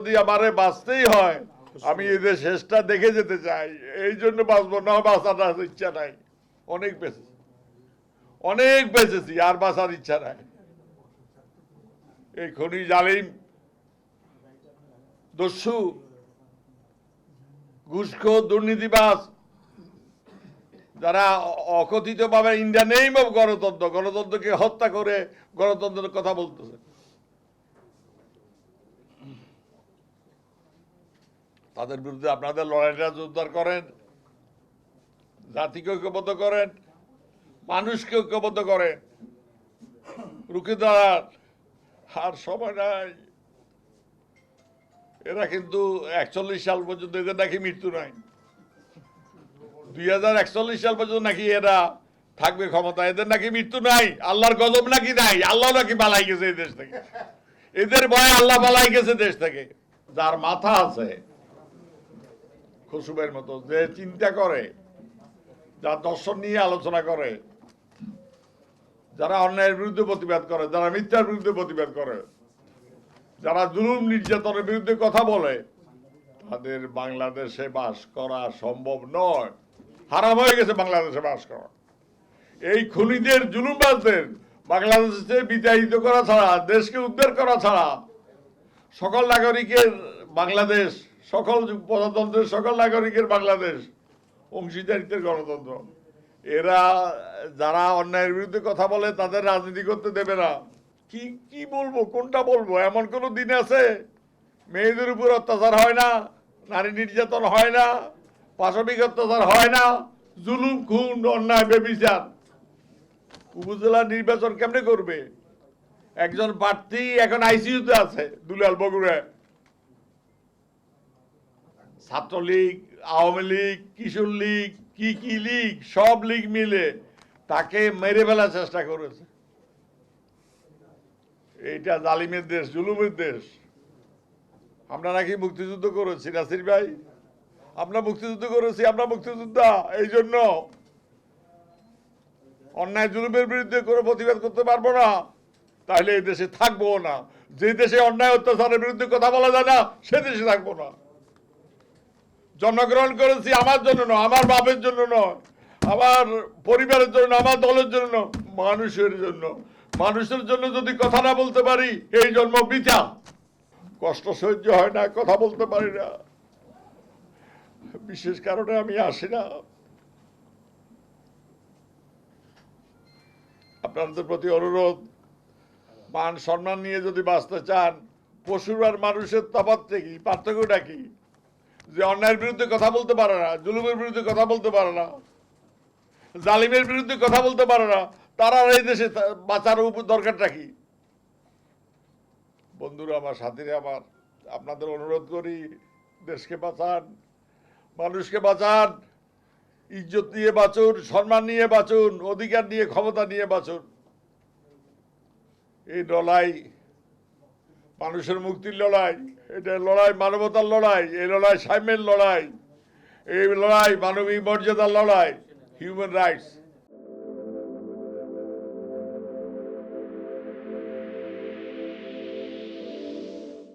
যদি আমারে বাঁচতেই হয় আমি এদের শেষটা দেখে যেতে চাই, এই জন্য বাঁচবো, না বাঁচার ইচ্ছা নাই। অনেক বেঁচেছি, আর বাঁচার ইচ্ছা নাই। এই খনি জালিম দস্যু ঘুষখোর দুর্নীতিবাজ যারা অকথিত ভাবে ইন্ডিয়া নেম অফ গণতন্ত্রকে হত্যা করে গণতন্ত্রের কথা বলতেছে, তাদের বিরুদ্ধে আপনাদের লড়াইটা জোরদার করেন, জাতিকে ঐক্যবদ্ধ করেন, মানুষকে ঐক্যবদ্ধ করেন, রুখে দাঁড়ান। আর সময় নাই। এরা কিন্তু 41 সাল পর্যন্ত এদের নাকি মৃত্যু নাই, 2041 সাল পর্যন্ত নাকি এরা থাকবে ক্ষমতা, এদের নাকি মৃত্যু নাই, আল্লাহর গজব নাকি নাই, আল্লাহ নাকি পালাই গেছে এই দেশ থেকে, এদের ভয়ে আল্লাহ পালাই গেছে দেশ থেকে। যার মাথা আছে খুশুবের মতো, যে চিন্তা করে, যার দর্শন নিয়ে আলোচনা করে, যারা অন্যায়ের বিরুদ্ধে প্রতিবাদ করে, যারা মিথ্যার বিরুদ্ধে প্রতিবাদ করে, যারা জুলুম নির্যাতনের বিরুদ্ধে কথা বলে, তাদের বাংলাদেশে বাস করা সম্ভব নয়। হারাম হয়ে গেছে বাংলাদেশে বাস করা। এই খুনিদের জুলুমবাজদের বাংলাদেশে বিতাড়িত করা ছাড়া, দেশকে উদ্ধার করা ছাড়া, সকল নাগরিকের বাংলাদেশ, সকল প্রজাতন্ত্রের সকল নাগরিকের বাংলাদেশ অংশীদারিত্বের গণতন্ত্র। এরা যারা অন্যায়ের বিরুদ্ধে কথা বলে তাদের রাজনীতি করতে দেবে না। কি কি বলবো, কোনটা বলবো? এমন কোন দিন আছে মেয়েদের উপর অত্যাচার হয় না, নারী নির্যাতন হয় না, পাশবিক অত্যাচার হয় না, জুলুম খুন অন্যায় বেবিচার? উপজেলা নির্বাচন কেমনে করবে? একজন প্রার্থী এখন আইসিইউতে আছে, দুলাল বগুড়ায়। ছাত্রলীগ, আওয়ামী লীগ, কিশোর লীগ, কি লীগ, সব লীগ মিলে তাকে মেরে ফেলার চেষ্টা করেছে। এইটা জালিমের দেশ, জুলুমের দেশ। আমরা নাকি মুক্তিযুদ্ধ করেছি নাসির ভাই, আমরা মুক্তিযুদ্ধ করেছি, আমরা মুক্তিযোদ্ধা। এই জন্য অন্যায় জুলুমের বিরুদ্ধে কোনো প্রতিবাদ করতে পারবো না, তাহলে এই দেশে থাকবো না। যে দেশে অন্যায় অত্যাচারের বিরুদ্ধে কথা বলা যায় না, সে দেশে থাকবো না। জন্মগ্রহণ করেছি আমার জন্য নয়, আমার বাপের জন্য নয়, আমার পরিবারের জন্য, আমার দলের জন্য, মানুষের জন্য। মানুষের জন্য যদি কথা না বলতে পারি, এই জন্ম বৃথা। কষ্ট সহ্য হয় না, কথা বলতে পারি না, বিশেষ কারণে আমি আসি না। আপনাদের প্রতি অনুরোধ, মান সম্মান নিয়ে যদি বাঁচতে চান, পশুর আর মানুষের তফাৎ কি, পার্থক্যটা কি? যে অন্যায়ের বিরুদ্ধে কথা বলতে পারে না, জুলুমের বিরুদ্ধে কথা বলতে পারে না, জালিমের বিরুদ্ধে কথা বলতে পারে না, তারা এই দেশে বাঁচার দরকারটা কি? বন্ধুরা আমার, সাথীরা আমার, আপনাদের অনুরোধ করি, দেশকে বাঁচান, মানুষকে বাঁচান, ইজ্জত নিয়ে বাঁচুন, সম্মান নিয়ে বাঁচুন, অধিকার নিয়ে, ক্ষমতা নিয়ে বাঁচুন। এই লড়াই মানুষের মুক্তির লড়াই, এটা লড়াই মানবতার লড়াই, এই লড়াই সাম্যের লড়াই, এই লড়াই মানবিক মর্যাদার লড়াই, হিউম্যান রাইটস।